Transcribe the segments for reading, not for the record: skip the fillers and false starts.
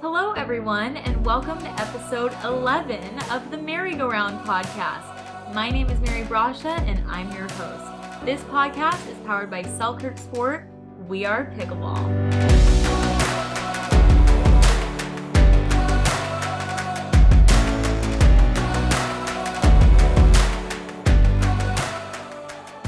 Hello, everyone, and welcome to episode 11 of the MaryGoRound Podcast. My name is Mary Brasha, and I'm your host. This podcast is powered by Selkirk Sport. We are Pickleball.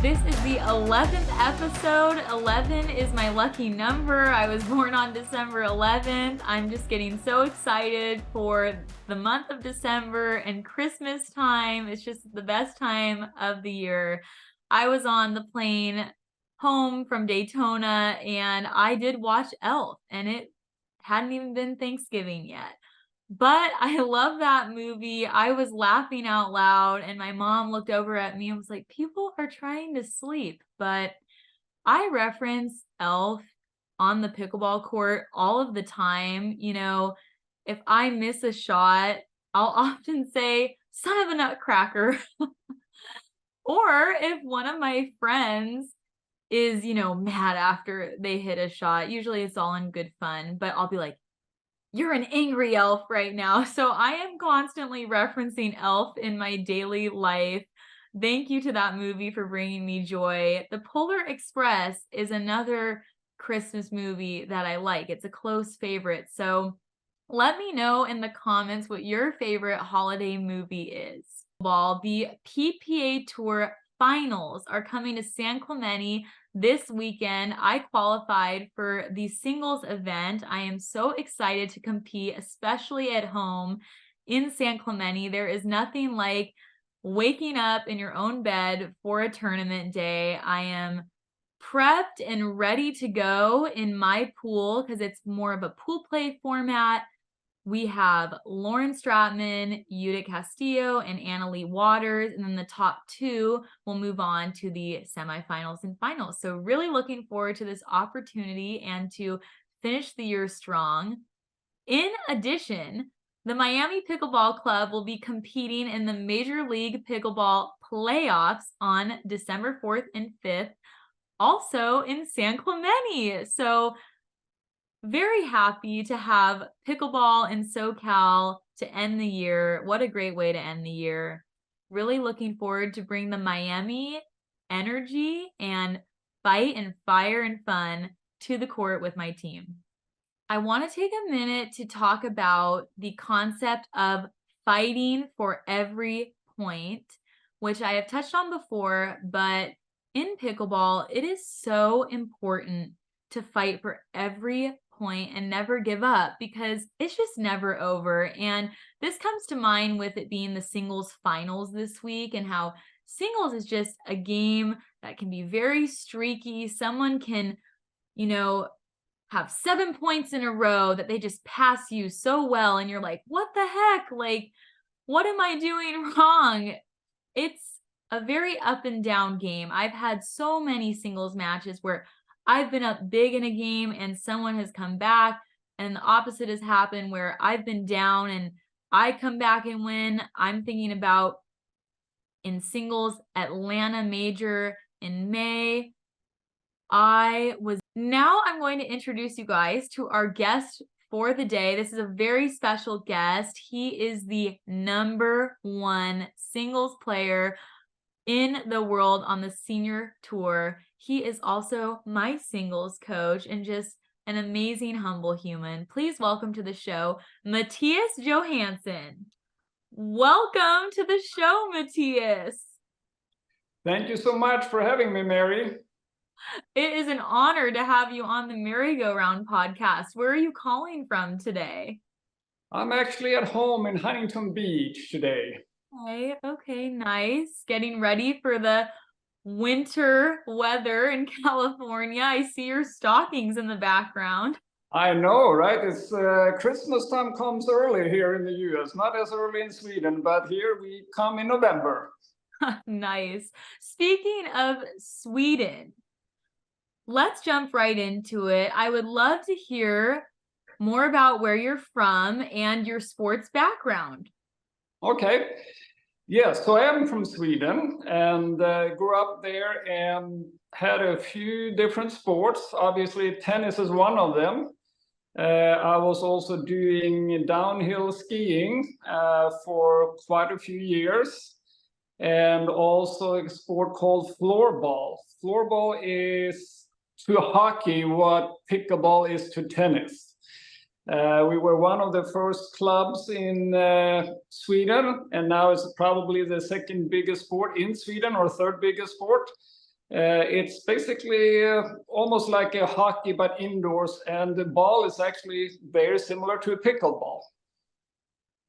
This is the 11th episode. 11 is my lucky number. I was born on December 11th. I'm just getting so excited for the month of December and Christmas time. It's just the best time of the year. I was on the plane home from Daytona and I did watch Elf, and it hadn't even been Thanksgiving yet. But I love that movie. I was laughing out loud, and my mom looked over at me and was like, people are trying to sleep. But I reference Elf on the pickleball court all of the time. You know, if I miss a shot, I'll often say, son of a nutcracker. Or if one of my friends is, mad after they hit a shot, usually it's all in good fun, but I'll be like, you're an angry elf right now. So I am constantly referencing Elf in my daily life. Thank you to that movie for bringing me joy. The Polar Express is another Christmas movie that I like. It's a close favorite. So let me know in the comments what your favorite holiday movie is. The PPA Tour Finals are coming to San Clemente this weekend. I qualified for the singles event. I am so excited to compete, especially at home in San Clemente. There is nothing like waking up in your own bed for a tournament day. I am prepped and ready to go in my pool because it's more of a pool play format. We have Lauren Stratman, Judith Castillo, and Annalie Waters. And then the top two will move on to the semifinals and finals. So really looking forward to this opportunity and to finish the year strong. In addition, the Miami Pickleball Club will be competing in the Major League Pickleball Playoffs on December 4th and 5th, also in San Clemente. So very happy to have pickleball in SoCal to end the year. What a great way to end the year. Really looking forward to bring the Miami energy and fight and fire and fun to the court with my team. I want to take a minute to talk about the concept of fighting for every point, which I have touched on before, but in pickleball, it is so important to fight for every point and never give up because it's just never over. And this comes to mind with it being the singles finals this week and how singles is just a game that can be very streaky. Someone can, have 7 points in a row that they just pass you so well. And you're like, what the heck? Like, what am I doing wrong? It's a very up and down game. I've had so many singles matches where I've been up big in a game and someone has come back, and the opposite has happened where I've been down and I come back and win. I'm thinking about in singles Atlanta Major in May. Now I'm going to introduce you guys to our guest for the day. This is a very special guest. He is the #1 singles player in the world on the senior tour. He is also my singles coach and just an amazing, humble human. Please welcome to the show, Mattias Johansson. Welcome to the show, Mattias. Thank you so much for having me, Mary. It is an honor to have you on the MaryGoRound Podcast. Where are you calling from today? I'm actually at home in Huntington Beach today. Okay, nice. Getting ready for the winter weather in California. I see your stockings in the background. I know, right? It's Christmas time comes early here in the US, not as early in Sweden, but here we come in November. Nice. Speaking of Sweden, let's jump right into it. I would love to hear more about where you're from and your sports background. Okay. Yes, so I am from Sweden and grew up there and had a few different sports. Obviously, tennis is one of them. I was also doing downhill skiing for quite a few years, and also a sport called floorball. Floorball is to hockey what pickleball is to tennis. We were one of the first clubs in Sweden, and now it's probably the second biggest sport in Sweden, or third biggest sport. It's basically almost like a hockey, but indoors, and the ball is actually very similar to a pickleball.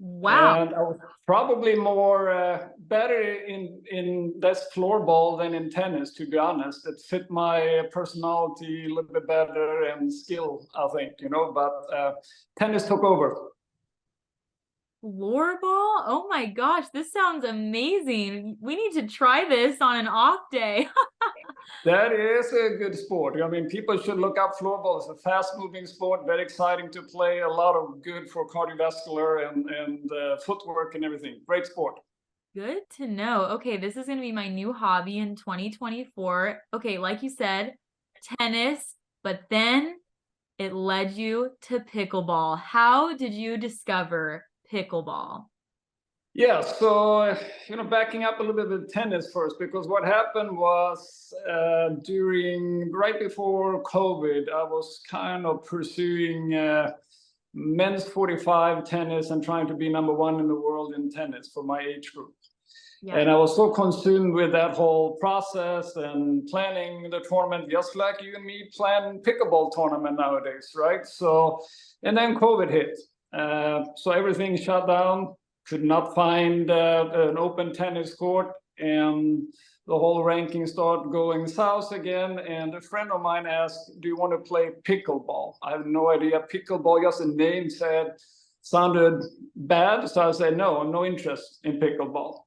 Wow. And I was probably more better in this floorball than in tennis, to be honest. It fit my personality a little bit better and skill, I think, but tennis took over. Floorball? Oh my gosh, this sounds amazing. We need to try this on an off day. That is a good sport. I mean, people should look up floorball. It's a fast-moving sport, very exciting to play, a lot of good for cardiovascular and footwork and everything. Great sport. Good to know. Okay, this is going to be my new hobby in 2024. Okay, like you said, tennis, but then it led you to pickleball. How did you discover pickleball? Yeah, so, backing up a little bit with tennis first, because what happened was right before COVID, I was kind of pursuing men's 45 tennis and trying to be number one in the world in tennis for my age group. Yeah. And I was so consumed with that whole process and planning the tournament, just like you and me plan pickleball tournament nowadays, right? So, and then COVID hit. So everything shut down. Could not find an open tennis court, and the whole ranking started going south again. And a friend of mine asked, do you want to play pickleball? I have no idea. Pickleball, just a name sounded bad. So I said, no interest in pickleball.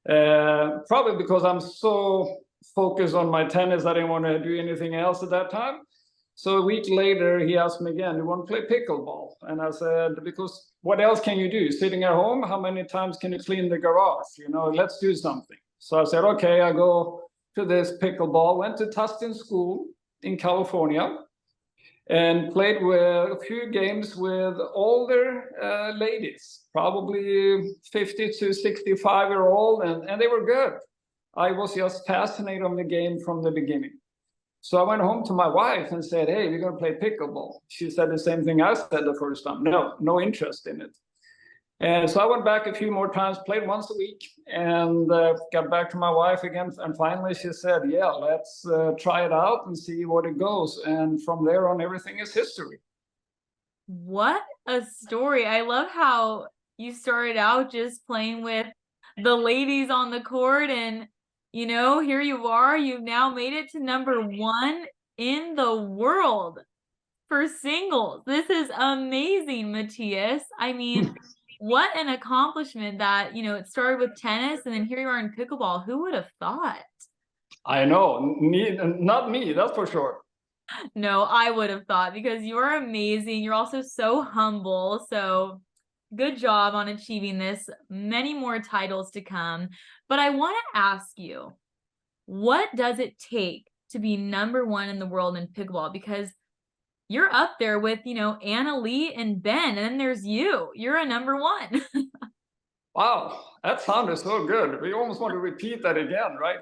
Probably because I'm so focused on my tennis, I didn't want to do anything else at that time. So a week later, he asked me again, do you want to play pickleball? And I said, because what else can you do? Sitting at home, how many times can you clean the garage? Let's do something. So I said, okay, I go to this pickleball, went to Tustin School in California, and played with a few games with older ladies, probably 50 to 65-year-old, and they were good. I was just fascinated on the game from the beginning. So I went home to my wife and said, hey, we're going to play pickleball. She said the same thing I said the first time. No interest in it. And so I went back a few more times, played once a week, and got back to my wife again. And finally she said, yeah, let's try it out and see what it goes. And from there on, everything is history. What a story. I love how you started out just playing with the ladies on the court, and here you are. You've now made it to number one in the world for singles. This is amazing, Mattias. I mean, what an accomplishment that, it started with tennis and then here you are in pickleball. Who would have thought? I know. Not me, that's for sure. No, I would have thought, because you're amazing. You're also so humble. So good job on achieving this. Many more titles to come. But I want to ask you, what does it take to be number one in the world in pickleball? Because you're up there with, Anna Lee and Ben, and then there's you. You're a number one. Wow, that sounded so good. We almost want to repeat that again, right?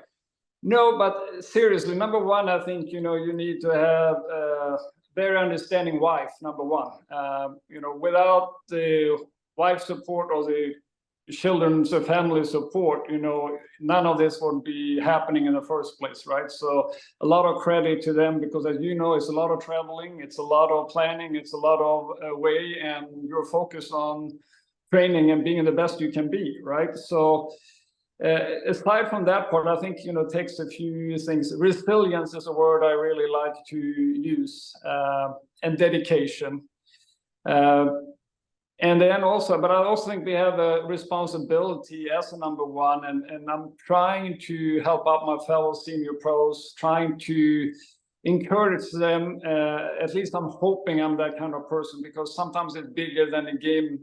No, but seriously, number one, I think, you need to have a very understanding wife, number one. Without the wife support or the children's family support, none of this would be happening in the first place, right? So a lot of credit to them, because as you know, it's a lot of traveling, it's a lot of planning, it's a lot of way, and you're focused on training and being the best you can be, right? So aside from that part, I think, it takes a few things. Resilience is a word I really like to use, and dedication. And then also, but I also think we have a responsibility as a number one, and I'm trying to help out my fellow senior pros, trying to encourage them. At least I'm hoping I'm that kind of person, because sometimes it's bigger than a game.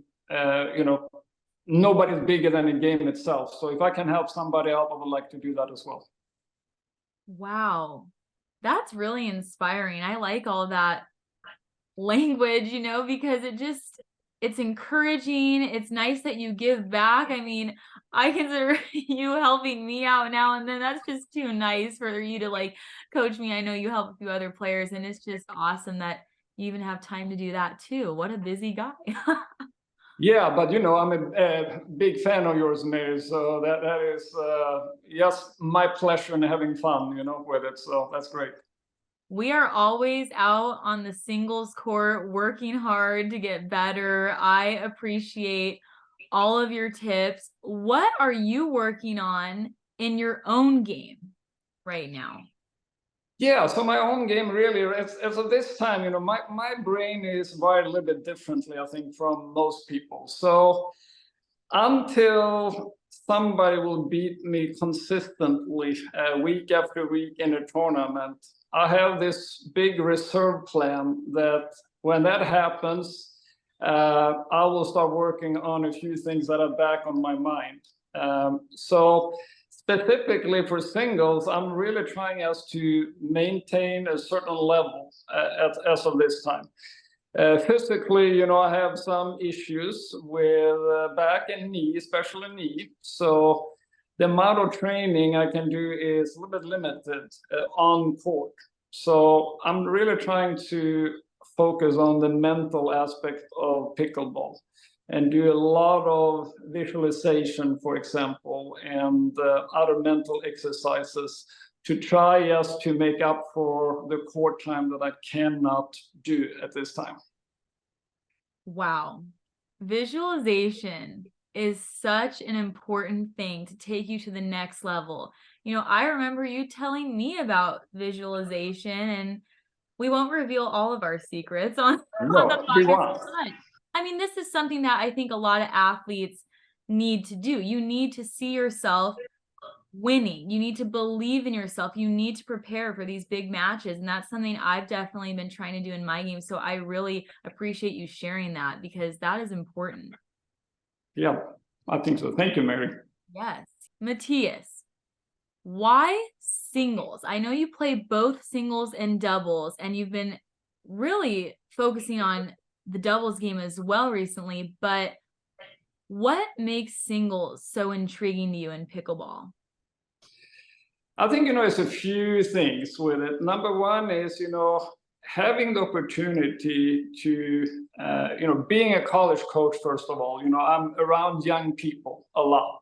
Nobody's bigger than the game itself. So if I can help somebody out, I would like to do that as well. Wow, that's really inspiring. I like all that language, because it's encouraging. It's nice that you give back. I mean, I consider you helping me out now and then. That's just too nice for you to like coach me. I know you help a few other players, and it's just awesome that you even have time to do that too. What a busy guy. Yeah, but I'm a big fan of yours, Mary. So that is just my pleasure and having fun, with it. So that's great. We are always out on the singles court working hard to get better. I appreciate all of your tips. What are you working on in your own game right now? Yeah, so my own game really, as of this time, my brain is wired a little bit differently, I think, from most people. So until somebody will beat me consistently week after week in a tournament, I have this big reserve plan that when that happens, I will start working on a few things that are back on my mind. So specifically for singles, I'm really trying us to maintain a certain level as of this time. Physically, I have some issues with back and knee, especially knee. So the amount of training I can do is a little bit limited on court. So I'm really trying to focus on the mental aspect of pickleball and do a lot of visualization, for example, and other mental exercises to try just to make up for the court time that I cannot do at this time. Wow. Visualization is such an important thing to take you to the next level. I remember you telling me about visualization, and we won't reveal all of our secrets on the podcast. I mean, this is something that I think a lot of athletes need to do. You need to see yourself winning. You need to believe in yourself. You need to prepare for these big matches. And that's something I've definitely been trying to do in my game. So I really appreciate you sharing that, because that is important. Yeah, I think so. Thank you, Mary. Yes. Mattias, why singles? I know you play both singles and doubles, and you've been really focusing on the doubles game as well recently, but what makes singles so intriguing to you in pickleball? I think, it's a few things with it. Number one is, having the opportunity to, being a college coach, first of all, I'm around young people a lot.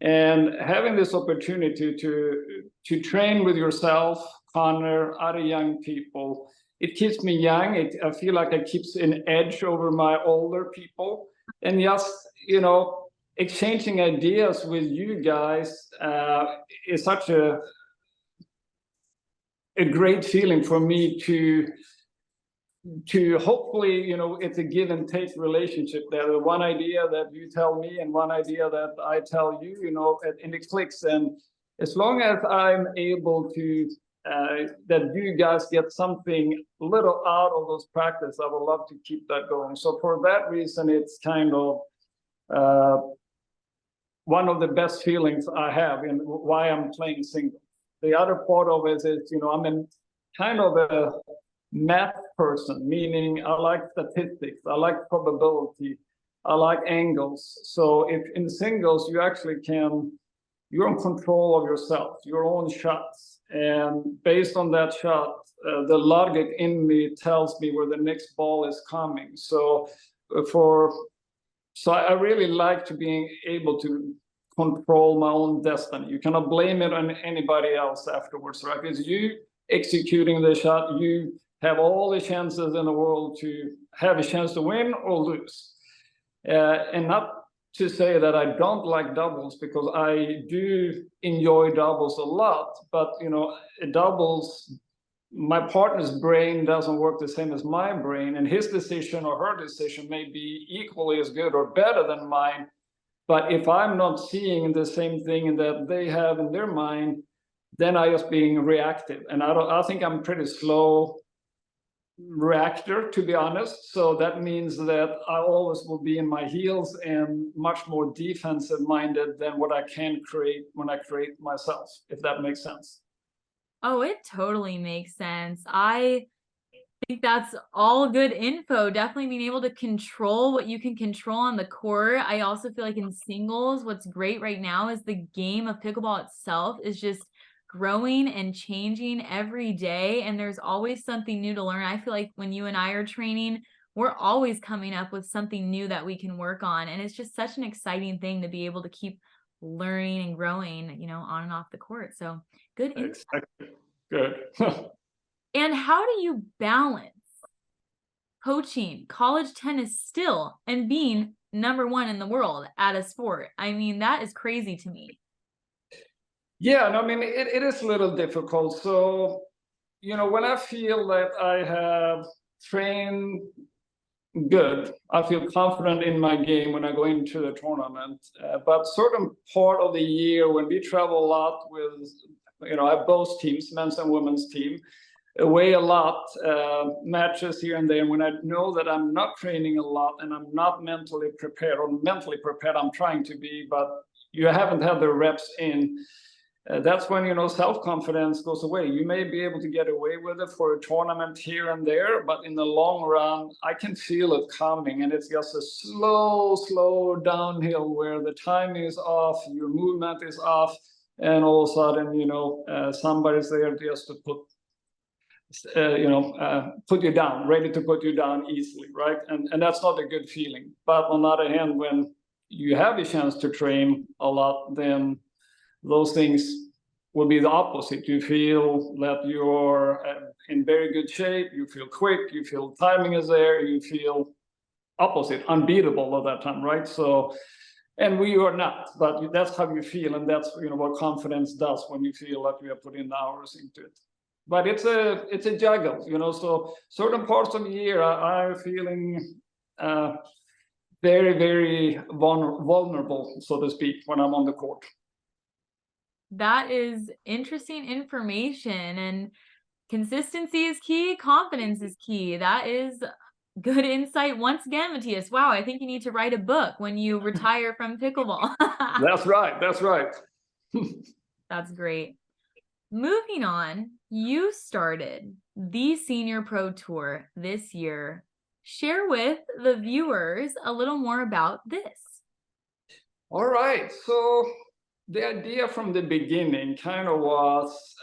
And having this opportunity to train with yourself, Connor, other young people, it keeps me young. I feel like it keeps an edge over my older people. And just, exchanging ideas with you guys is such a great feeling for me to hopefully, it's a give and take relationship there. One idea that you tell me and one idea that I tell you, and it clicks. And as long as I'm able to, that you guys get something little out of those practice, I would love to keep that going. So for that reason, it's kind of one of the best feelings I have and why I'm playing singles. The other part of it is, I'm kind of a math person, meaning I like statistics, I like probability, I like angles. So if in singles, you actually you're in control of yourself, your own shots. And based on that shot, the logic in me tells me where the next ball is coming. So I really like to being able to control my own destiny. You cannot blame it on anybody else afterwards, right? Because you executing the shot, you have all the chances in the world to have a chance to win or lose. And not to say that I don't like doubles, because I do enjoy doubles a lot, but doubles, my partner's brain doesn't work the same as my brain, and his decision or her decision may be equally as good or better than mine. But if I'm not seeing the same thing that they have in their mind, then I just being reactive. And I think I'm pretty slow reactor, to be honest. So that means that I always will be in my heels and much more defensive minded than what I can create when I create myself, if that makes sense. Oh, it totally makes sense. I think that's all good info. Definitely being able to control what you can control on the court. I also feel like in singles, what's great right now is the game of pickleball itself is just growing and changing every day. And there's always something new to learn. I feel like when you and I are training, we're always coming up with something new that we can work on. And it's just such an exciting thing to be able to keep learning and growing, on and off the court. So good info. Exactly. Good. And how do you balance coaching college tennis still and being number one in the world at a sport? I mean, that is crazy to me. Yeah, no, I mean, it is a little difficult. So, when I feel that I have trained good, I feel confident in my game when I go into the tournament. But certain part of the year when we travel a lot with, I have both teams, men's and women's team, away a lot, matches here and there. And when I know that I'm not training a lot and I'm not mentally prepared, I'm trying to be, but you haven't had the reps in. That's when, self-confidence goes away. You may be able to get away with it for a tournament here and there, but in the long run, I can feel it coming, and it's just a slow downhill where the timing is off, your movement is off, and all of a sudden, somebody's there just to put you down, ready to put you down easily, right? And that's not a good feeling. But on the other hand, when you have a chance to train a lot, then those things will be the opposite. You feel that you're in very good shape, you feel quick, you feel timing is there, you feel opposite, unbeatable at that time, right? So, and we are not, but that's how you feel, and that's what confidence does when you feel like you have put in the hours into it. But it's a juggle, so certain parts of the year I'm feeling very, very vulnerable, so to speak, when I'm on the court. That is interesting information, and consistency is key. Confidence is key. That is good insight once again, Mattias. Wow, I think you need to write a book when you retire from pickleball. That's right. That's great. Moving on, you started the Senior Pro Tour this year. Share with the viewers a little more about this. All right. So the idea from the beginning kind of was,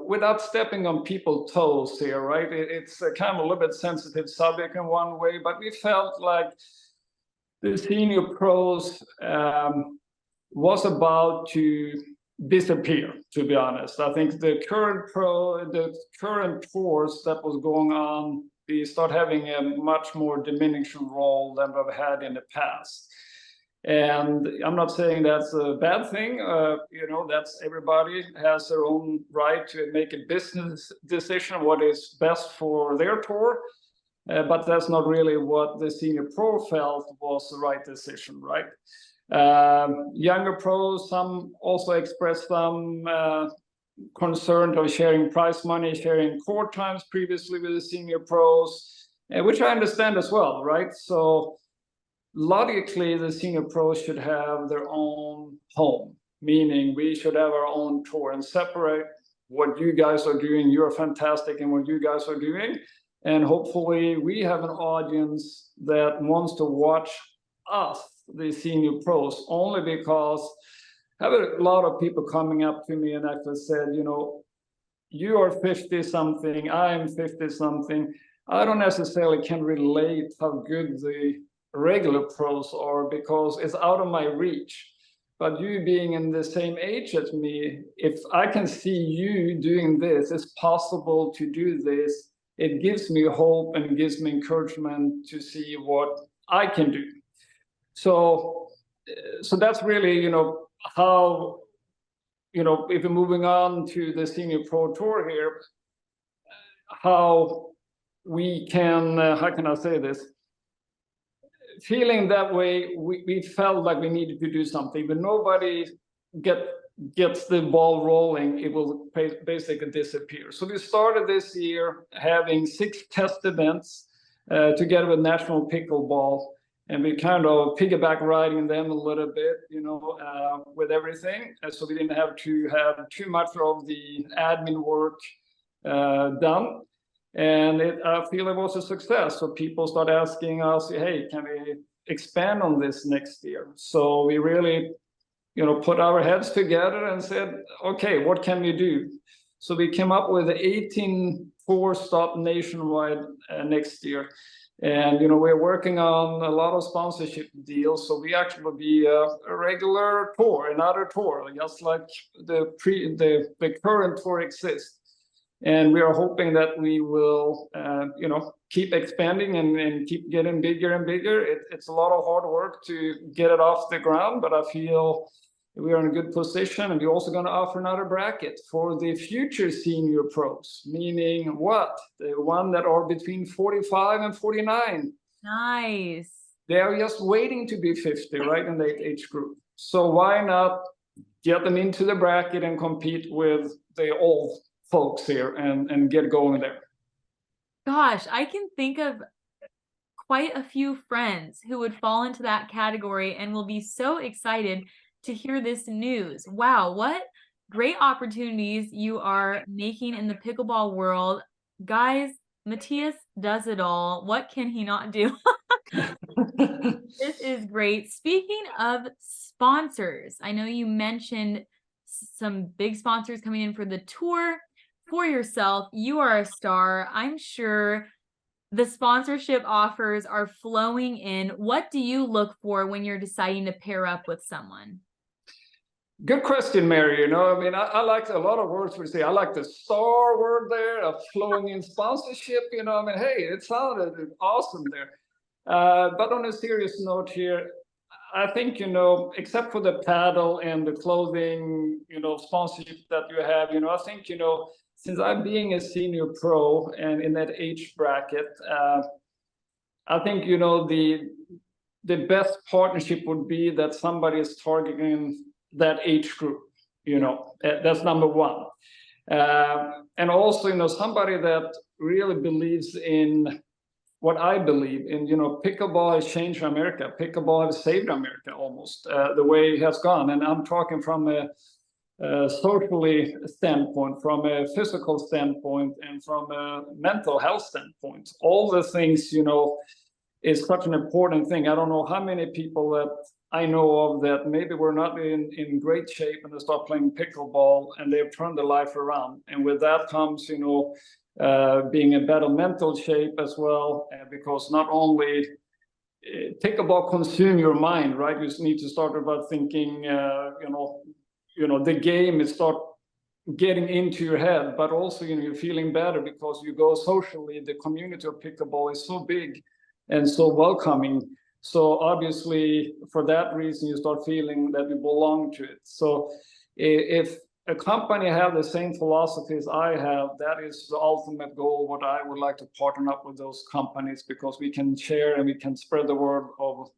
without stepping on people's toes here, right? It's a kind of a little bit sensitive subject in one way, but we felt like the Senior Pros was about to disappear, to be honest. I think the current tours that was going on, we start having a much more diminishing role than we've had in the past. And I'm not saying that's a bad thing. That's everybody has their own right to make a business decision what is best for their tour. But that's not really what the Senior Pro felt was the right decision, right? Younger pros, some also expressed some concern of sharing prize money, sharing court times previously with the Senior Pros, which I understand as well, right? So logically, the Senior Pros should have their own home, meaning we should have our own tour and separate what you guys are doing. You're fantastic in what you guys are doing. And hopefully we have an audience that wants to watch us, the Senior Pros, only because I have a lot of people coming up to me and actually said, you are 50 something, I'm 50 something. I don't necessarily can relate how good the regular pros are because it's out of my reach. But you being in the same age as me, if I can see you doing this, it's possible to do this. It gives me hope and it gives me encouragement to see what I can do. So that's really, how, if we're moving on to the Senior Pro Tour here, how we can, how can I say this? Feeling that way, we felt like we needed to do something, but nobody gets the ball rolling, it will basically disappear. So we started this year having 6 test events together with National Pickleball, and we kind of piggyback riding them a little bit, with everything. So we didn't have to have too much of the admin work done. And I feel it was a success. So people start asking us, hey, can we expand on this next year? So we really, put our heads together and said, okay, what can we do? So we came up with 18 four-stop nationwide next year. And, we're working on a lot of sponsorship deals. So we actually will be a regular tour, another tour, just like the current tour exists. And we are hoping that we will, keep expanding and keep getting bigger and bigger. It's a lot of hard work to get it off the ground, but I feel we are in a good position. And we're also going to offer another bracket for the future senior pros, meaning what? The one that are between 45 and 49. Nice. They are just waiting to be 50, right, in that age group. So why not get them into the bracket and compete with the old folks here and get going there? Gosh, I can think of quite a few friends who would fall into that category and will be so excited to hear this news. Wow, what great opportunities you are making in the pickleball world. Guys, Mattias does it all. What can he not do? This is great. Speaking of sponsors, I know you mentioned some big sponsors coming in for the tour. For yourself, you are a star. I'm sure the sponsorship offers are flowing in. What do you look for when you're deciding to pair up with someone? Good question, Mary. I like a lot of words we say. I like the star word there of flowing in sponsorship. Hey, it sounded awesome there. But on a serious note here, I think, except for the paddle and the clothing, sponsorship that you have, I think, since I'm being a senior pro and in that age bracket, I think, the best partnership would be that somebody is targeting that age group, that's number one. And also, somebody that really believes in what I believe in. Pickleball has changed America. Pickleball has saved America almost, the way it has gone. And I'm talking from a socially standpoint, from a physical standpoint, and from a mental health standpoint. All the things, is such an important thing. I don't know how many people that I know of that maybe were not in great shape and they start playing pickleball and they've turned their life around. And with that comes, being in better mental shape as well, because not only pickleball consume your mind, right? You need to start about thinking, the game is start getting into your head, but also, you're feeling better because you go socially. The community of pickleball is so big and so welcoming. So obviously, for that reason, you start feeling that you belong to it. So if a company have the same philosophies I have, that is the ultimate goal, what I would like to partner up with those companies, because we can share and we can spread the word of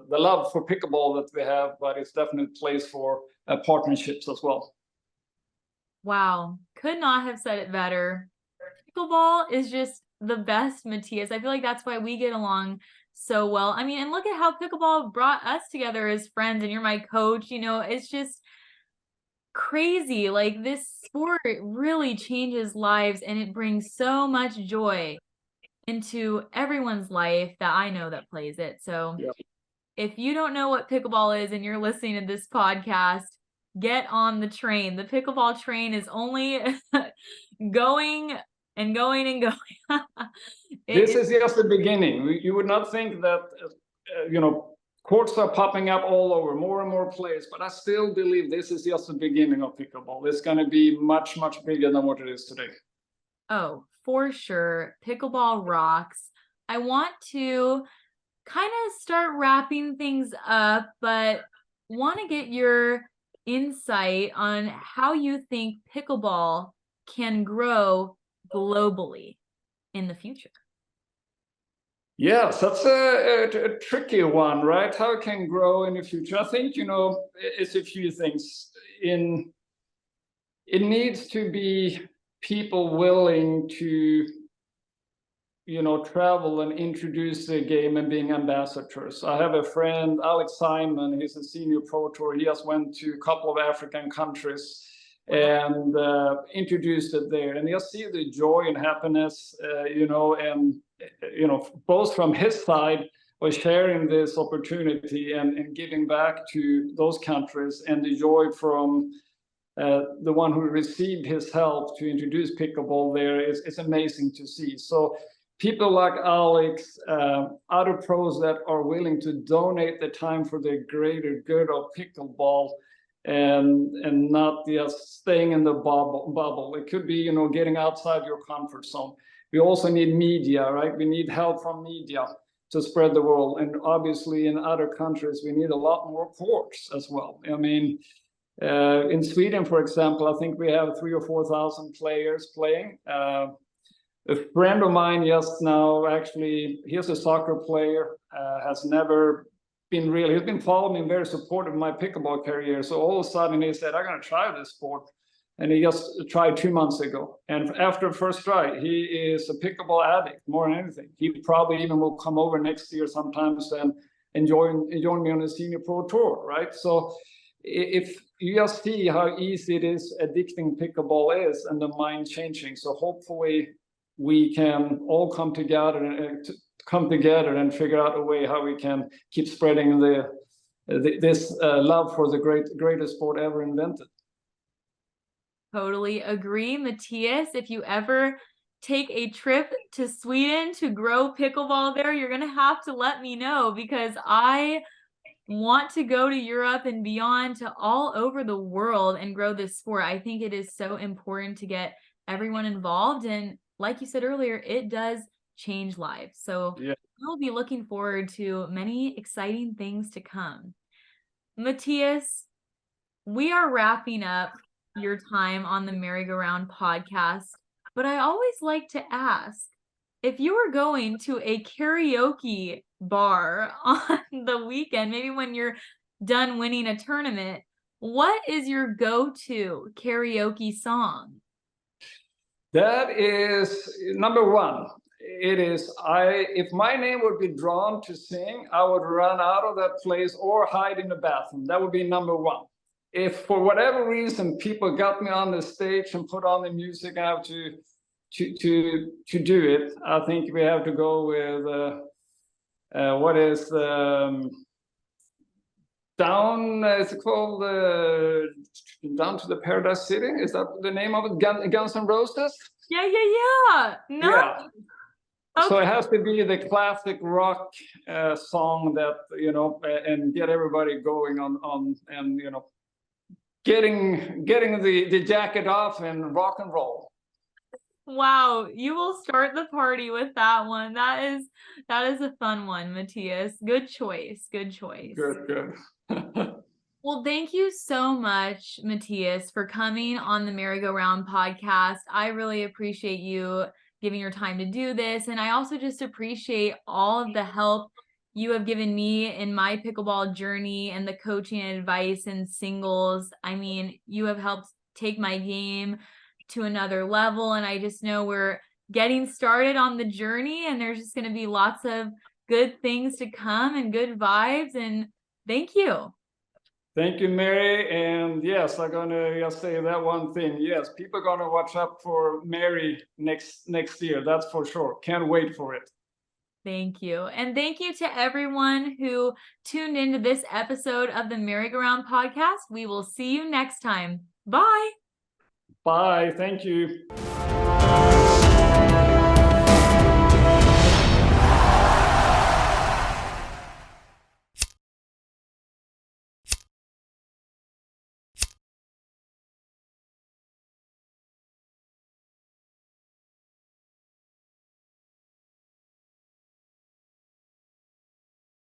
the love for pickleball that we have, but it's definitely a place for partnerships as well. Wow, could not have said it better. Pickleball is just the best, Mattias. I feel like that's why we get along so well. I mean, and look at how pickleball brought us together as friends, and you're my coach. It's just crazy. Like, this sport really changes lives, and it brings so much joy into everyone's life that I know that plays it. So yep. If you don't know what pickleball is and you're listening to this podcast, get on the train. The pickleball train is only going and going and going. This is just the beginning. You would not think that, courts are popping up all over, more and more players, but I still believe this is just the beginning of pickleball. It's going to be much, much bigger than what it is today. Oh, for sure. Pickleball rocks. I want to kind of start wrapping things up, but want to get your insight on how you think pickleball can grow globally in the future. Yes, that's a tricky one, right? How it can grow in the future. I think, it's a few things. It needs to be people willing to, travel and introduce the game and being ambassadors. I have a friend, Alex Simon, he's a senior pro tour. He just went to a couple of African countries and introduced it there. And you'll see the joy and happiness, both from his side was sharing this opportunity and giving back to those countries, and the joy from the one who received his help to introduce pickleball there is amazing to see. So people like Alex, other pros that are willing to donate the time for the greater good of pickleball, and not just staying in the bubble. It could be, getting outside your comfort zone. We also need media, right? We need help from media to spread the word. And obviously in other countries, we need a lot more courts as well. I mean, in Sweden, for example, I think we have 3,000 or 4,000 players playing. A friend of mine just now, actually, he's a soccer player, he's been following me, very supportive of my pickleball career. So all of a sudden he said, I'm going to try this sport. And he just tried 2 months ago. And after the first try, he is a pickleball addict more than anything. He probably even will come over next year sometimes and join me on the senior pro tour, right? So if you just see how easy it is, addicting pickleball is, and the mind changing. So hopefully we can all come together and figure out a way how we can keep spreading this love for the greatest sport ever invented. Totally agree. Mattias, if you ever take a trip to Sweden to grow pickleball there, you're going to have to let me know, because I want to go to Europe and beyond, to all over the world, and grow this sport. I think it is so important to get everyone involved. And like you said earlier, it does change lives. So yeah, we'll be looking forward to many exciting things to come. Mattias, we are wrapping up your time on the MaryGoRound podcast, but I always like to ask, if you were going to a karaoke bar on the weekend, maybe when you're done winning a tournament, what is your go-to karaoke song? That is number one. It is, if my name would be drawn to sing, I would run out of that place or hide in the bathroom. That would be number one. If for whatever reason people got me on the stage and put on the music, I have to do it. I think we have to go with what is down? Is it called Down to the Paradise City? Is that the name of it? Guns N' Roses? Yeah. No. Yeah. Okay. So it has to be the classic rock song that, and get everybody going on and, getting the jacket off and rock and roll. Wow, you will start the party with that one. That is a fun one, Mattias. Good choice. Good. Well, thank you so much, Mattias, for coming on the MaryGoRound podcast. I really appreciate you giving your time to do this. And I also just appreciate all of the help you have given me in my pickleball journey, and the coaching and advice and singles. I mean, you have helped take my game to another level. And I just know we're getting started on the journey, and there's just going to be lots of good things to come and good vibes. And thank you. Thank you, Mary. And yes, I'm going to just say that one thing. Yes, people are going to watch up for Mary next year. That's for sure. Can't wait for it. Thank you. And thank you to everyone who tuned into this episode of the MaryGoRound podcast. We will see you next time. Bye. Bye. Thank you.